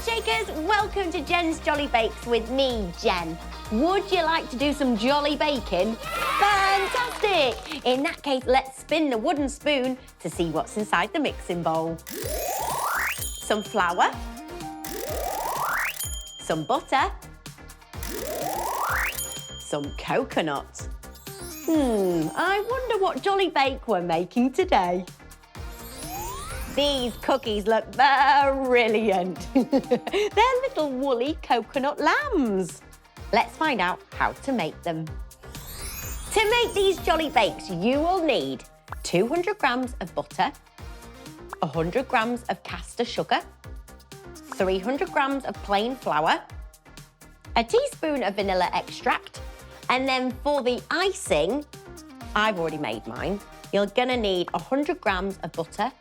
Milkshakers, welcome to Jen's Jolly Bakes with me, Jen. Would you like to do some jolly baking? Fantastic! In that case, let's spin the wooden spoon to see what's inside the mixing bowl. Some flour, some butter, some coconut. I wonder what jolly bake we're making today. These cookies look brilliant. They're little woolly coconut lambs. Let's find out how to make them. To make these jolly bakes, you will need 200 grams of butter, 100 grams of caster sugar, 300 grams of plain flour, a teaspoon of vanilla extract, and then for the icing, I've already made mine. You're gonna need 100 grams of butter,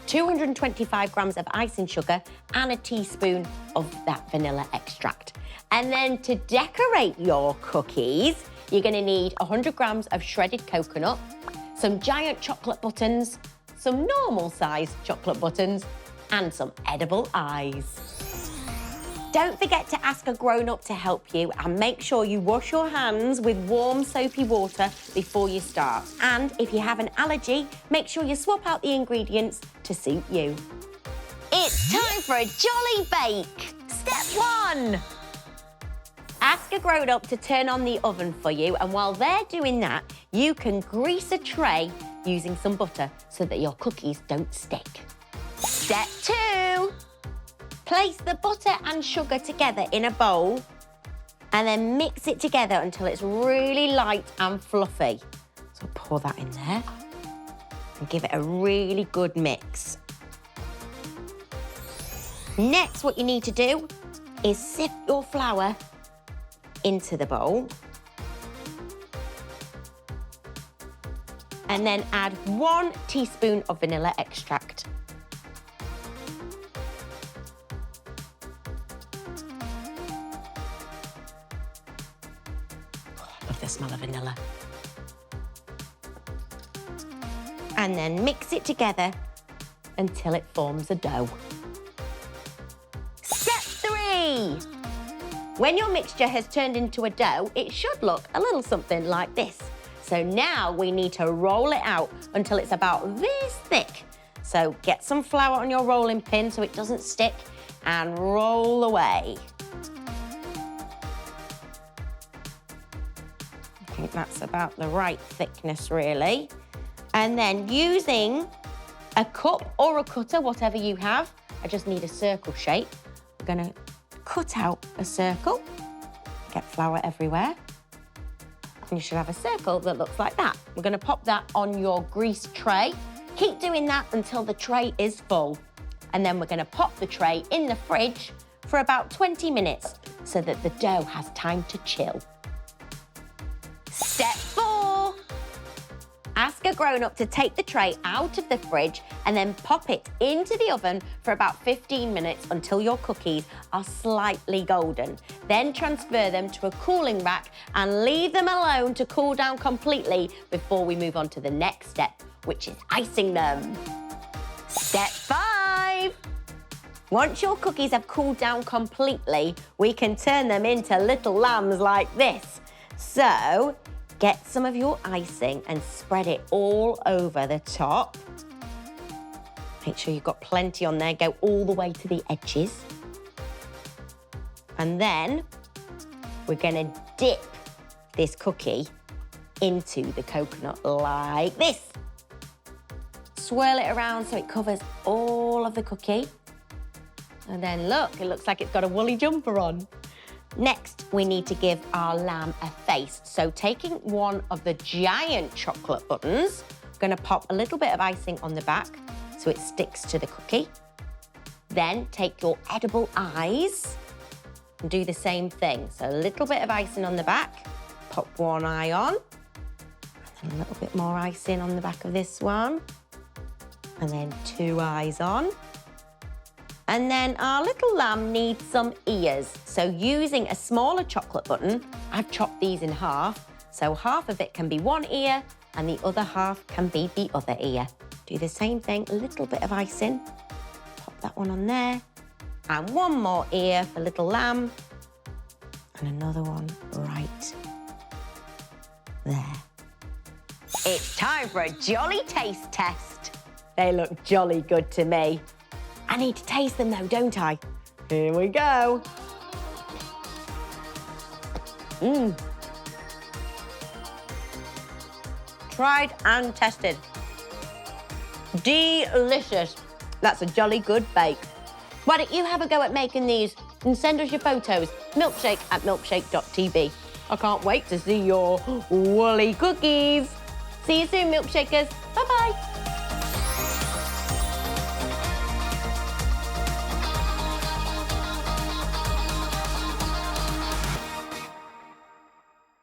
225 grams of icing sugar, and a teaspoon of that vanilla extract. And then to decorate your cookies, you're gonna need 100 grams of shredded coconut, some giant chocolate buttons, some normal sized chocolate buttons, and some edible eyes. Don't forget to ask a grown-up to help you, and make sure you wash your hands with warm soapy water before you start. And if you have an allergy, make sure you swap out the ingredients to suit you. It's time for a jolly bake. Step 1. Ask a grown-up to turn on the oven for you, and while they're doing that, you can grease a tray using some butter so that your cookies don't stick. Step 2. Place the butter and sugar together in a bowl and then mix it together until it's really light and fluffy. So pour that in there and give it a really good mix. Next, what you need to do is sift your flour into the bowl and then add 1 teaspoon of vanilla extract. The smell of vanilla. And then mix it together until it forms a dough. Step 3. When your mixture has turned into a dough, it should look a little something like this. So now we need to roll it out until it's about this thick. So get some flour on your rolling pin so it doesn't stick and roll away. I think that's about the right thickness, really. And then using a cup or a cutter, whatever you have, I just need a circle shape. We're gonna cut out a circle, get flour everywhere. And you should have a circle that looks like that. We're gonna pop that on your greased tray. Keep doing that until the tray is full. And then we're gonna pop the tray in the fridge for about 20 minutes so that the dough has time to chill. Step 4. Ask a grown-up to take the tray out of the fridge and then pop it into the oven for about 15 minutes until your cookies are slightly golden. Then transfer them to a cooling rack and leave them alone to cool down completely before we move on to the next step, which is icing them. Step 5. Once your cookies have cooled down completely, we can turn them into little lambs like this. So, get some of your icing and spread it all over the top. Make sure you've got plenty on there, go all the way to the edges. And then we're gonna dip this cookie into the coconut like this. Swirl it around so it covers all of the cookie. And then look, it looks like it's got a woolly jumper on. Next, we need to give our lamb a face. So taking one of the giant chocolate buttons, I'm gonna pop a little bit of icing on the back so it sticks to the cookie. Then take your edible eyes and do the same thing. So a little bit of icing on the back, pop one eye on, and then a little bit more icing on the back of this one, and then 2 eyes on. And then our little lamb needs some ears. So using a smaller chocolate button, I've chopped these in half. So half of it can be one ear and the other half can be the other ear. Do the same thing, a little bit of icing. Pop that one on there. And one more ear for little lamb. And another one right there. It's time for a jolly taste test. They look jolly good to me. I need to taste them though, don't I? Here we go. Mmm. Tried and tested. Delicious. That's a jolly good bake. Why don't you have a go at making these and send us your photos, milkshake@milkshake.tv. I can't wait to see your woolly cookies. See you soon, milkshakers. Bye-bye.